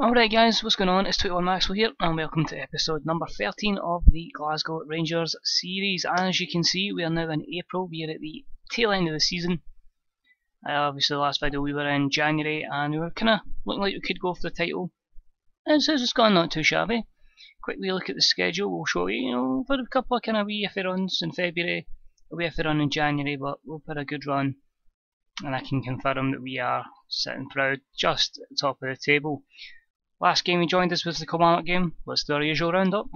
Alright guys, what's going on? It's 21 Maxwell here and welcome to episode number 13 of the Glasgow Rangers series. As you can see, we are now in April. We are at the tail end of the season. Obviously the last video we were in January and we were kind of looking like we could go for the title. And it says it's gone not too shabby. Quickly look at the schedule, we'll show you, we've had a couple of kind of wee iffy runs in February, a wee iffy run in January, but we've had a good run. And I can confirm that we are sitting proud just at the top of the table. Last game he joined us was the Kilmarnock game. Let's do our usual roundup.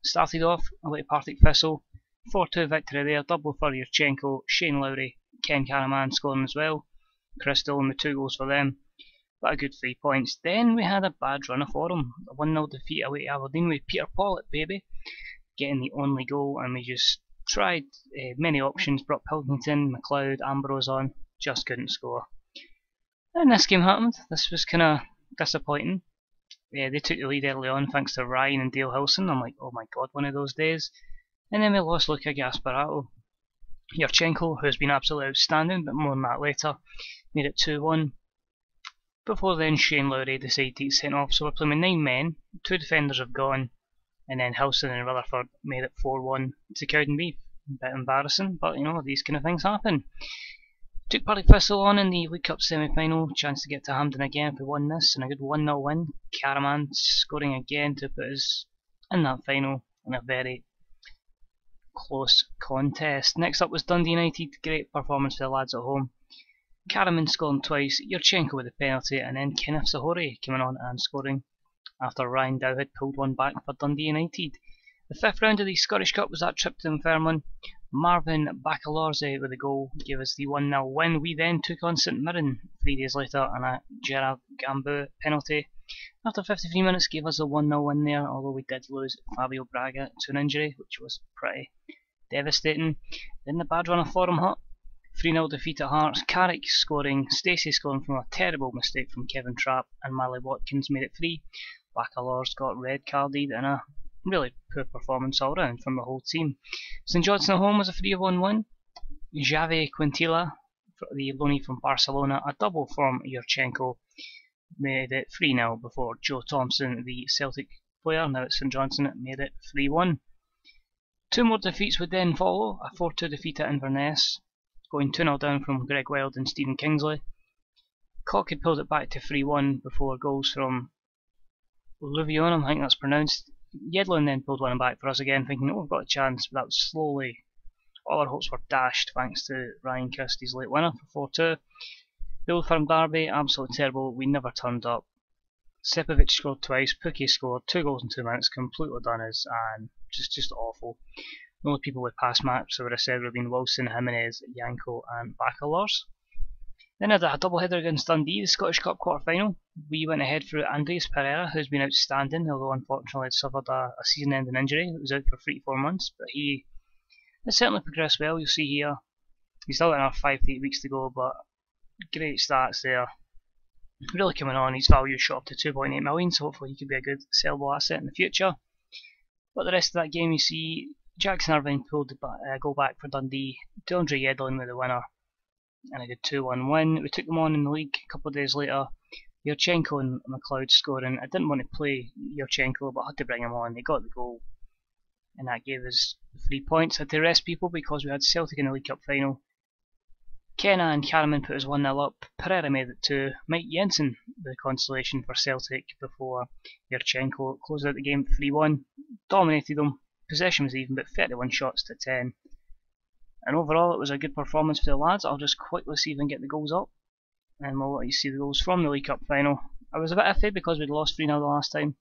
Started off away to Partick Thistle, 4-2 victory there, double for Yurchenko, Shane Lowry, Ken Caraman scoring as well. Chris Dillon with 2 goals for them, but a good 3 points. Then we had a bad run of form, a 1-0 defeat away to Aberdeen with Peter Pollitt, baby, getting the only goal, and we just tried many options, brought Pilkington, McLeod, Ambrose on, just couldn't score. And this game happened. This was kind of disappointing. Yeah, they took the lead early on thanks to Ryan and Dale Hilson. I'm like, oh my god, one of those days. And then we lost Luca Gasparato. Yurchenko, who's been absolutely outstanding, but more on that later, made it 2-1. Before then, Shane Lowry decided to get sent off, so we're playing with 9 men. 2 defenders have gone, and then Hilson and Rutherford made it 4-1 to Cowdenbeath. A bit embarrassing, but you know, these kind of things happen. Took Partick Thistle on in the League Cup semi-final, chance to get to Hampden again if we won this, and a good 1-0 win. Caraman scoring again to put us in that final in a very close contest. Next up was Dundee United, great performance for the lads at home. Caraman scoring twice, Yurchenko with a penalty, and then Kenneth Sahori coming on and scoring after Ryan Dow had pulled one back for Dundee United. The 5th round of the Scottish Cup was that trip to Dunfermline. Marvin Baccalorze with a goal gave us the 1-0 win. We then took on St Mirren 3 days later and a Gerard Gambu penalty. After 53 minutes gave us a 1-0 win there, although we did lose Fabio Braga to an injury, which was pretty devastating. Then the bad run of form hut. 3-0 defeat at Hearts, Carrick scoring, Stacey scoring from a terrible mistake from Kevin Trapp, and Miley Watkins made it 3. Baccalorze got red carded in a really poor performance all round from the whole team. St Johnstone at home was a 3-1 win. Javi Quintilla, the loanee from Barcelona, a double from Yurchenko, made it 3-0 before Joe Thompson, the Celtic player, now at St Johnstone, made it 3-1. 2 more defeats would then follow, a 4-2 defeat at Inverness, going 2-0 down from Greg Wild and Stephen Kingsley. Cock had pulled it back to 3-1 before goals from Louvion, I think that's pronounced. Yedlin then pulled one back for us again, thinking, oh, we've got a chance, but that was slowly, all our hopes were dashed thanks to Ryan Kirsty's late winner for 4-2. The Old Firm Derby, absolutely terrible, we never turned up. Sepovic scored twice, Pookie scored 2 goals in 2 minutes, completely done us, and just awful. The only people with pass marks I would have said would have been Wilson, Jimenez, Yanko and Baccalorze. Then I had a double header against Dundee, the Scottish Cup quarter final. We went ahead through Andreas Pereira, who's been outstanding, although unfortunately had suffered a season-ending injury. It was out for 3 to 4 months, but he has certainly progressed well. You'll see here, he's still got another 5 to 8 weeks to go, but great stats there. Really coming on, his value shot up to 2.8 million, so hopefully he could be a good sellable asset in the future. But the rest of that game, you see, Jackson Irvine pulled the goal back for Dundee, DeAndre Yedlin with the winner, and a good 2-1 win. We took them on in the league a couple of days later. Yurchenko and McLeod scoring. I didn't want to play Yurchenko, but I had to bring him on. He got the goal, and that gave us 3 points. I had to rest people because we had Celtic in the League Cup final. Kenna and Caraman put us 1-0 up. Pereira made it 2. Mike Jensen the consolation for Celtic before Yurchenko closed out the game 3-1. Dominated them. Possession was even, but 31 shots to 10. And overall it was a good performance for the lads. I'll just quickly see if I can get the goals up, and we'll let you see the goals from the League Cup final. I was a bit iffy because we'd lost 3-0 the last time.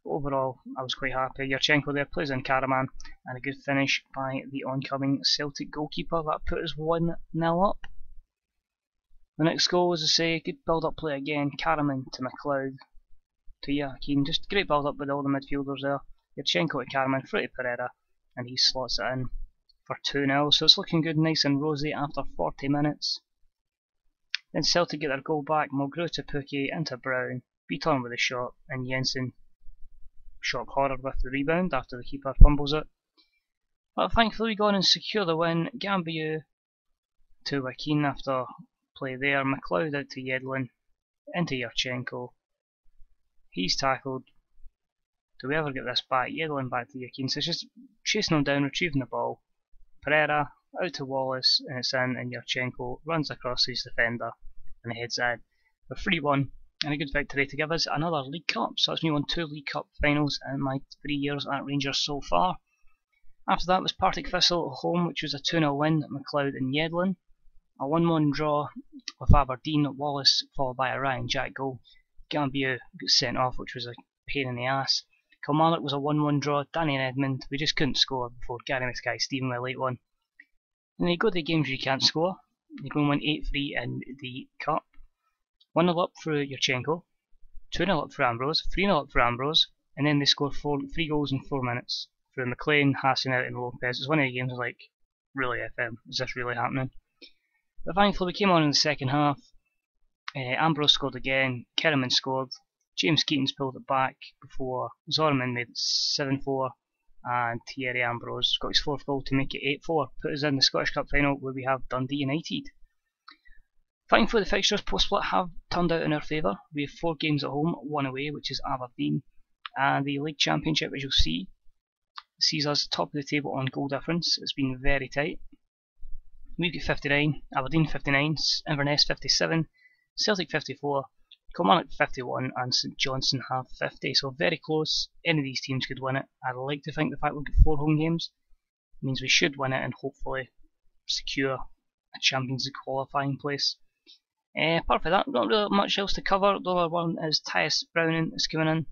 But overall I was quite happy. Yurchenko there plays in Caraman, and a good finish by the oncoming Celtic goalkeeper. That put us 1-0 up. The next goal, as I say, good build-up play again. Caraman to McLeod to Yakin. Just great build-up with all the midfielders there. Yurchenko to Caraman, through to Pereira, and he slots it in for 2-0, so it's looking good, nice and rosy after 40 minutes. Then Celtic get their goal back, Mulgrew to Pookie, into Brown, Beaton with a shot, and Jensen shock horror with the rebound after the keeper fumbles it. But thankfully we go on and secure the win. Gambiu to Joaquin after play there, McLeod out to Yedlin, into Yurchenko, He's tackled. Do we ever get this back? Yedlin back to Yakin. So it's just chasing him down, retrieving the ball. Pereira out to Wallace, and it's in, and Yurchenko runs across his defender and heads in. We're 3-1, and a good victory to give us another League Cup. So that's me won 2 League Cup finals in my 3 years at Rangers so far. After that was Partick Thistle at home, which was a 2-0 win at McLeod and Yedlin. A 1-1 draw with Aberdeen at Wallace, followed by a Ryan Jack goal. Gambier got sent off, which was a pain in the ass. Kilmarnock was a 1-1 draw. Danny and Edmund, we just couldn't score before Gary Mackay-Stephen with a late one. And then you go to the games where you can't score. You go and win 8-3 in the Cup. 1-0 up for Yurchenko, 2-0 up for Ambrose, 3-0 up for Ambrose, and then they score 3 goals in 4 minutes for McLean, Hassan and Lopez. It's one of the games like, really FM, is this really happening? But thankfully we came on in the second half. Ambrose scored again, Kerriman scored, James Keaton's pulled it back before Zorman made it 7-4, and Thierry Ambrose got his 4th goal to make it 8-4, put us in the Scottish Cup final where we have Dundee United. Thankfully the fixtures post-split have turned out in our favour. We have 4 games at home, 1 away, which is Aberdeen, and the League Championship, as you'll see, sees us top of the table on goal difference. It's been very tight. We've got 59, Aberdeen 59, Inverness 57, Celtic 54, Kilmarnock 51 and St Johnstone have 50, so very close. Any of these teams could win it. I'd like to think the fact we've got 4 home games means we should win it and hopefully secure a Champions League qualifying place. Apart from that, not really much else to cover. The other one is Tyus Browning is coming in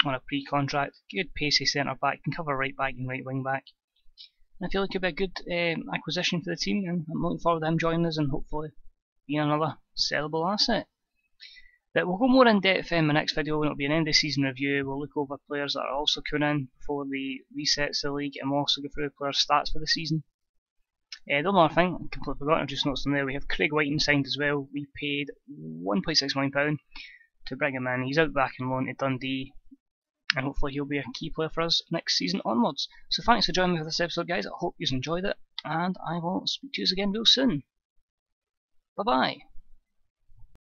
on a pre-contract. Good pacey centre back, can cover right back and right wing back. And I feel it could be a good acquisition for the team, and I'm looking forward to him joining us and hopefully being another sellable asset. But we'll go more in depth in my next video when it'll be an end of season review. We'll look over players that are also coming in before the resets the league, and we'll also go through the players' stats for the season. The other thing, I completely forgot, I've just noticed on there, we have Craig Whiting signed as well. We paid £1.6 million to bring him in. He's out back in loan to Dundee, and hopefully he'll be a key player for us next season onwards. So thanks for joining me for this episode, guys. I hope you enjoyed it, and I will speak to you again real soon. Bye bye.